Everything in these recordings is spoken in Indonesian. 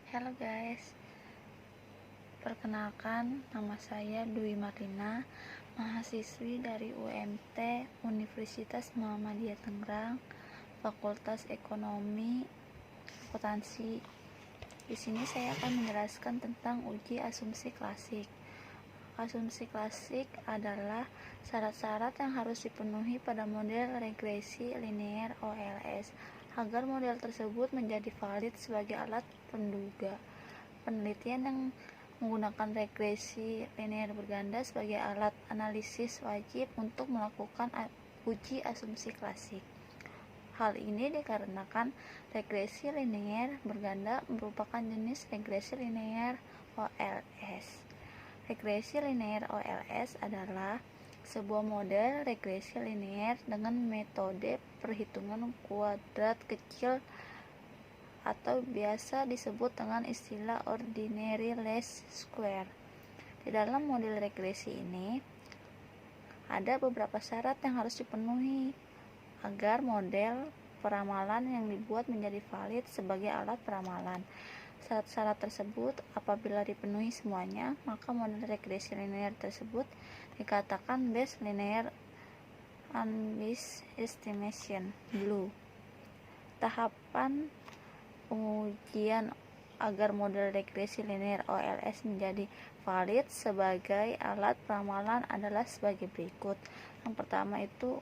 Halo guys, perkenalkan nama saya Dwi Marlina, mahasiswi dari UMT Universitas Muhammadiyah Tangerang, Fakultas Ekonomi Akuntansi. Di sini saya akan menjelaskan tentang uji asumsi klasik. Asumsi klasik adalah syarat-syarat yang harus dipenuhi pada model regresi linear OLS agar model tersebut menjadi valid sebagai alat penduga. Penelitian yang menggunakan regresi linear berganda sebagai alat analisis wajib untuk melakukan uji asumsi klasik. Hal ini dikarenakan regresi linear berganda merupakan jenis regresi linear OLS. Regresi linear OLS adalah sebuah model regresi linear dengan metode perhitungan kuadrat kecil atau biasa disebut dengan istilah ordinary least square. Di dalam model regresi ini ada beberapa syarat yang harus dipenuhi agar model peramalan yang dibuat menjadi valid sebagai alat peramalan. Syarat-syarat tersebut apabila dipenuhi semuanya, maka model regresi linear tersebut dikatakan based linear unbiased estimation (BLEU). Tahapan pengujian agar model regresi linear OLS menjadi valid sebagai alat peramalan adalah sebagai berikut. Yang pertama itu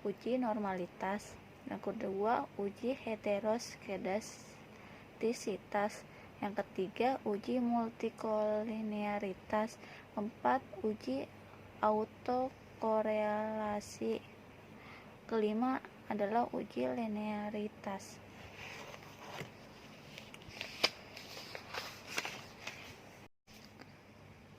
uji normalitas, yang kedua uji heteroskedastisitas, yang ketiga uji multikolinearitas, keempat uji autokorelasi, kelima adalah uji linearitas.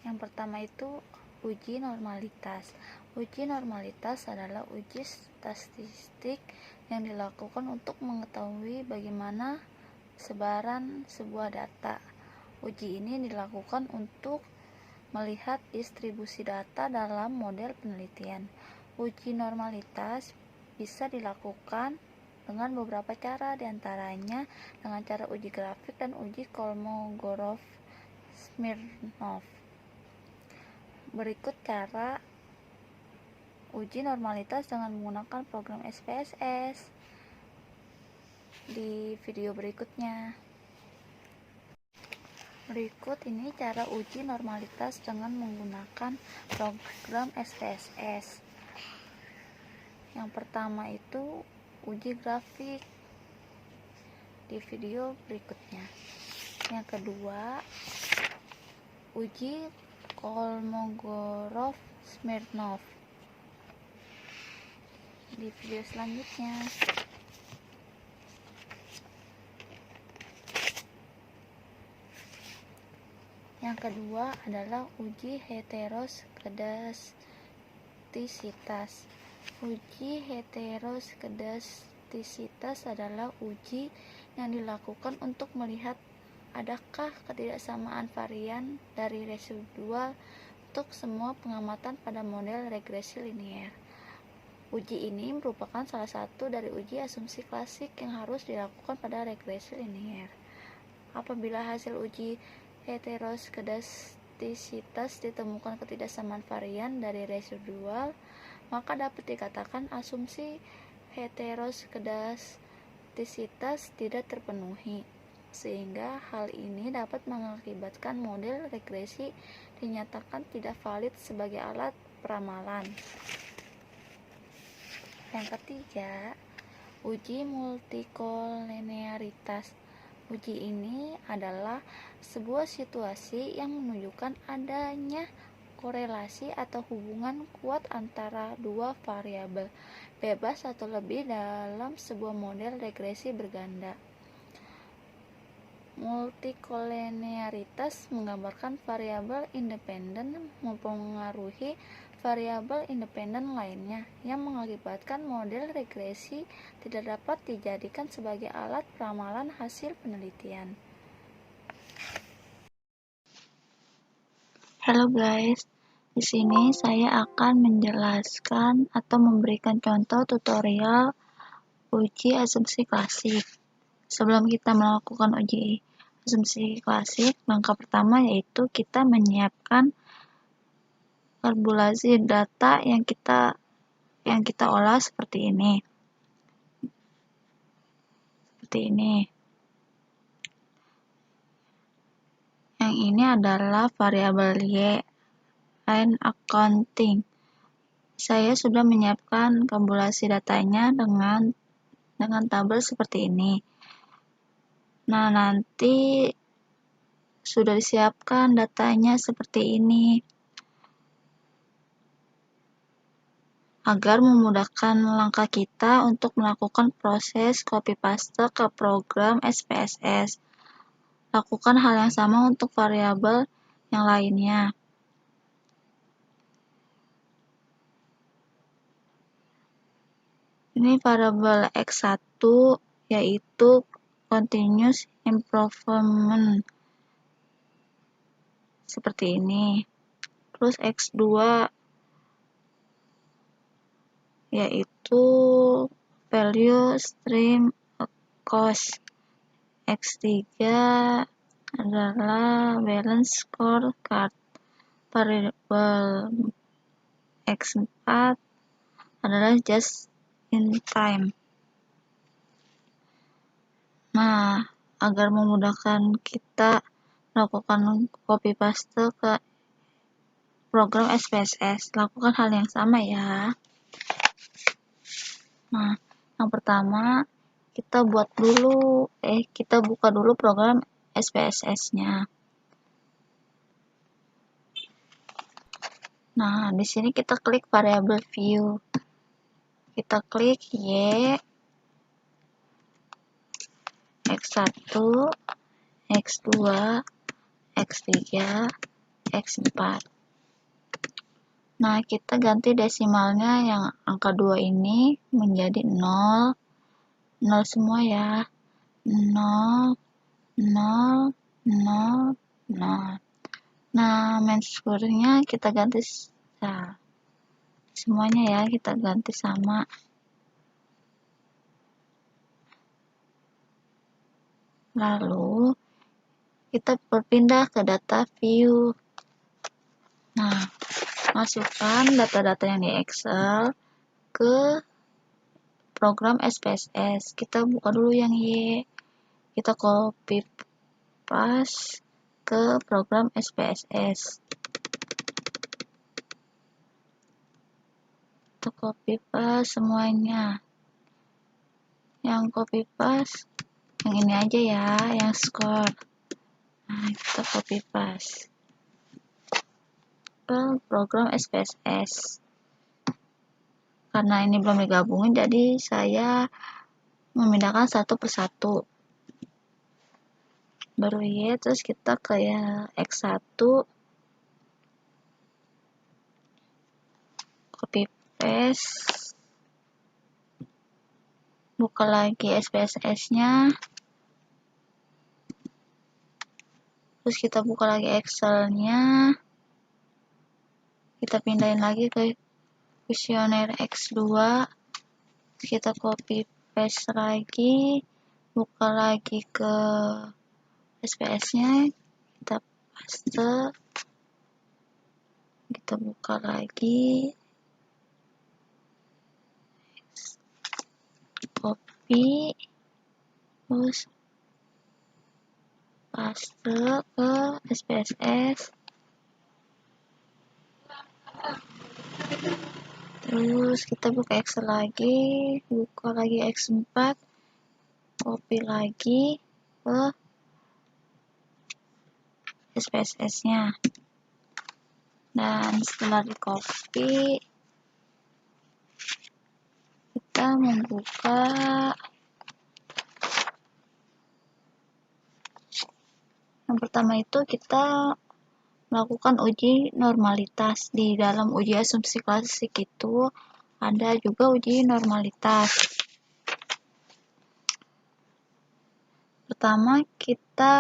Yang pertama itu uji normalitas. Uji normalitas adalah uji statistik yang dilakukan untuk mengetahui bagaimana sebaran sebuah data. Uji ini dilakukan untuk melihat distribusi data dalam model penelitian. Uji normalitas bisa dilakukan dengan beberapa cara, diantaranya dengan cara uji grafik dan uji Kolmogorov-Smirnov. Berikut cara uji normalitas dengan menggunakan program SPSS di video berikutnya. Berikut ini cara uji normalitas dengan menggunakan program SPSS. Yang pertama itu uji grafik di video berikutnya. Yang kedua uji Kolmogorov-Smirnov di video selanjutnya. Yang kedua adalah uji heteroskedastisitas. Uji heteroskedastisitas adalah uji yang dilakukan untuk melihat adakah ketidaksamaan varian dari residual untuk semua pengamatan pada model regresi linear. Uji ini merupakan salah satu dari uji asumsi klasik yang harus dilakukan pada regresi linear. Apabila hasil uji heteroskedastisitas ditemukan ketidaksamaan varian dari residual, maka dapat dikatakan asumsi heteroskedastisitas tidak terpenuhi, sehingga hal ini dapat mengakibatkan model regresi dinyatakan tidak valid sebagai alat peramalan. Yang ketiga, uji multikolinearitas. Uji ini adalah sebuah situasi yang menunjukkan adanya korelasi atau hubungan kuat antara dua variabel bebas atau lebih dalam sebuah model regresi berganda. Multikolinearitas menggambarkan variabel independen mempengaruhi variabel independen lainnya yang mengakibatkan model regresi tidak dapat dijadikan sebagai alat peramalan hasil penelitian. Halo guys, di sini saya akan menjelaskan atau memberikan contoh tutorial uji asumsi klasik. Sebelum kita melakukan uji asumsi klasik, langkah pertama yaitu kita menyiapkan tabulasi data yang kita olah seperti ini. Yang ini adalah variabel Y, line accounting. Saya sudah menyiapkan tabulasi datanya dengan tabel seperti ini. Nah, nanti sudah disiapkan datanya seperti ini agar memudahkan langkah kita untuk melakukan proses copy paste ke program SPSS. Lakukan hal yang sama untuk variabel yang lainnya. Ini variabel X1 yaitu continuous improvement. Seperti ini. Terus X2 yaitu value stream cost. X3 adalah balance scorecard. Variabel X4 adalah just in time. Nah, agar memudahkan kita melakukan copy paste ke program SPSS, lakukan hal yang sama ya. Nah, yang pertama kita buka dulu program SPSS-nya. Nah, di sini kita klik variabel view. Kita klik Y, X1, X2, X3, X4. Nah, kita ganti desimalnya yang angka 2 ini menjadi 0. 0 semua ya. 0, 0, 0, 0. Nah, main score-nya kita ganti semuanya ya, kita ganti sama. Lalu kita berpindah ke data view. Nah, masukkan data-data yang di Excel ke program SPSS. Kita buka dulu yang Y. Kita copy paste ke program SPSS. Kita copy paste semuanya. Yang copy paste yang ini aja ya, yang score. Nah, kita copy paste ke program SPSS. Karena ini belum digabungin, jadi saya memindahkan satu persatu. Baru Y, terus kita ke X1, copy paste, buka lagi SPSS-nya, terus kita buka lagi Excel-nya, kita pindahin lagi ke kuesioner X2, kita copy paste lagi, buka lagi ke SPS-nya, kita paste, kita buka lagi, copy, terus paste ke SPSS, terus kita buka Excel lagi, buka lagi X4, copy lagi ke SPSS-nya. Dan setelah di copy, kita membuka yang pertama itu kita melakukan uji normalitas. Di dalam uji asumsi klasik itu ada juga uji normalitas. Pertama kita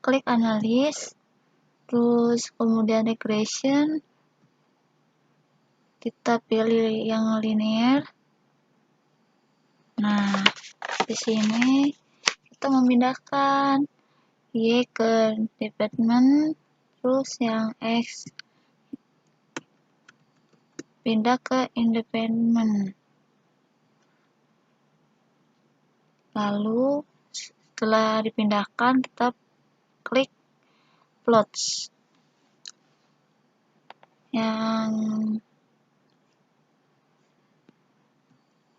klik analis, terus kemudian regression, kita pilih yang linear. Nah, Di sini kita memindahkan Y ke department, terus yang X pindah ke independent. Lalu setelah dipindahkan, kita klik plots. Yang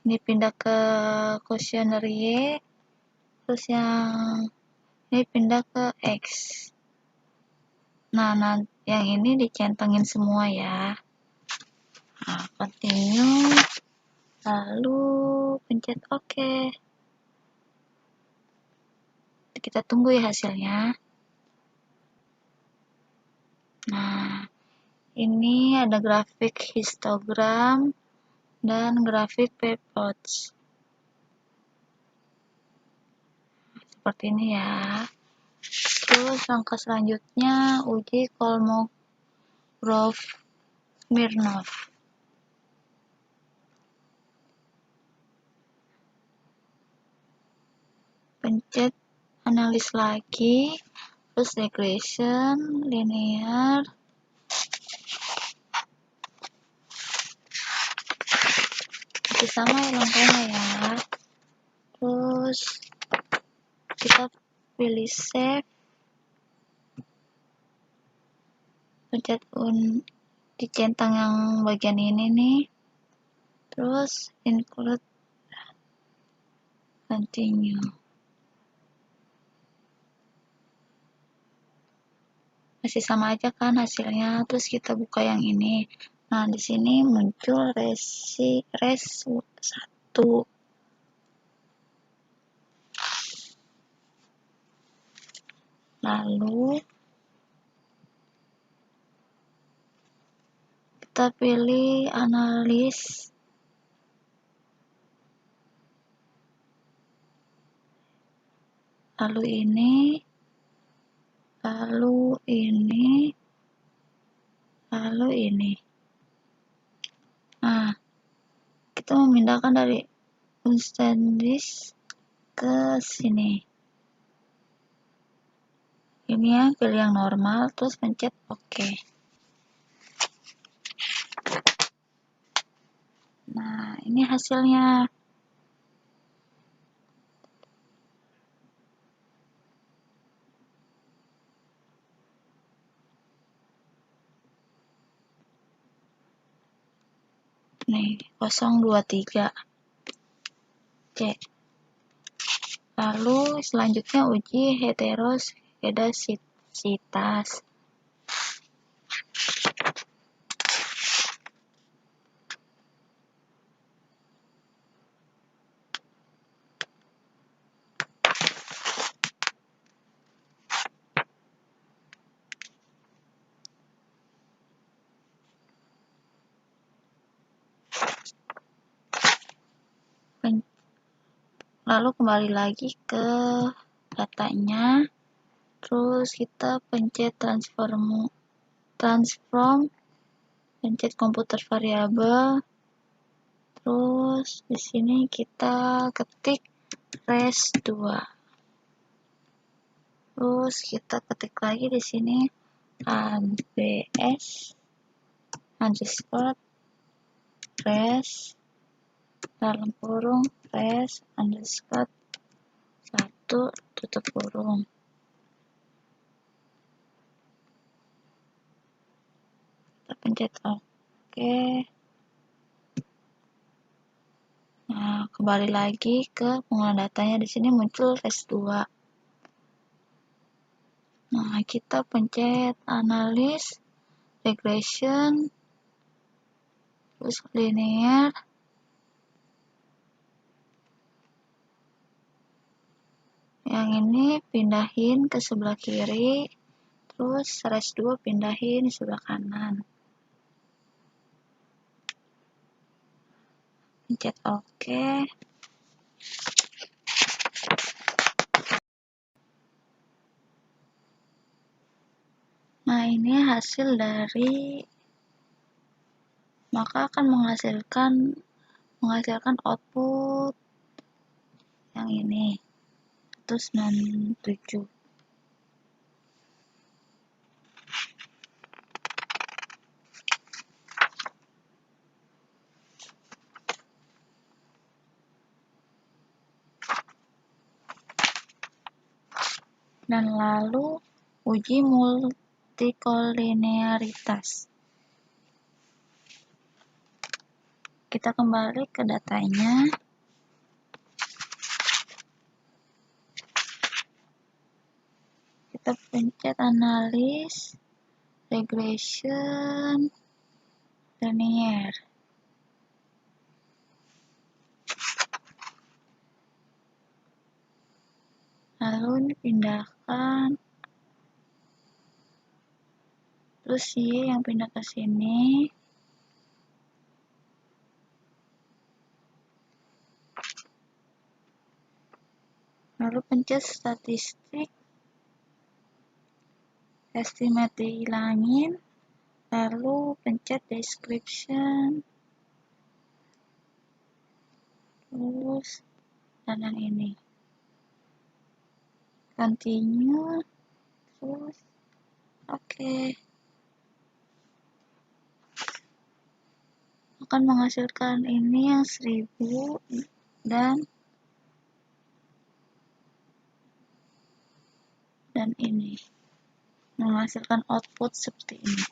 ini pindah ke kuesioner Y, terus yang ini pindah ke X. Nah, yang ini dicentangin semua ya. Nah, continue, lalu pencet OK. Kita tunggu ya hasilnya. Nah, ini ada grafik histogram dan grafik plots. Seperti ini ya. Terus langkah selanjutnya uji Kolmogorov-Smirnov. Pencet analis lagi, terus regression, linear, masih sama ya langkahnya ya. Terus kita pilih save, pencet dicentang yang bagian ini nih, terus include, continue. Masih sama aja kan hasilnya. Terus kita buka yang ini. Nah, di sini muncul res 1. Lalu kita pilih analis. Lalu ini, lalu ini, lalu ini. Nah, kita memindahkan dari unstandis ke sini. Ini ya, pilih yang normal, terus pencet OK. Nah, ini hasilnya. Nih, 023. Oke. Lalu selanjutnya uji heteroskedasitas. Lalu kembali lagi ke datanya, terus kita pencet transform, pencet komputer variabel, terus di sini kita ketik res2, terus kita ketik lagi di sini abs underscore res dalam kurung res underscore 1 tutup kurung. Kita pencet OK. Nah, kembali lagi ke penggunaan datanya. Di sini muncul res2. Nah, kita pencet analis, regression, terus linear. Yang ini pindahin ke sebelah kiri, terus res2 pindahin di sebelah kanan. Pencet OK. Nah, ini hasil dari, maka akan menghasilkan output yang yang ini 197. Dan lalu uji multikolinearitas. Kita kembali ke datanya. Kita pencet analis, regression, linear. Lalu dipindahkan, terus Y yang pindah ke sini. Lalu pencet statistik, estimate dihilangin, lalu pencet description, terus dan yang ini continue, terus oke. Akan menghasilkan ini yang 1000 dan ini menghasilkan output seperti ini.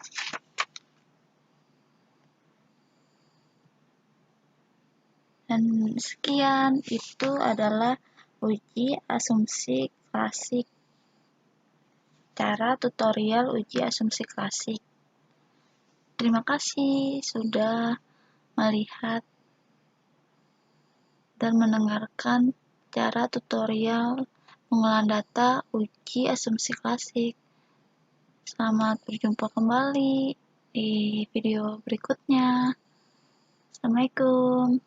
Dan sekian, itu adalah uji asumsi klasik. Cara tutorial uji asumsi klasik. Terima kasih sudah melihat dan mendengarkan cara tutorial pengolahan data uji asumsi klasik. Selamat berjumpa kembali di video berikutnya. Assalamualaikum.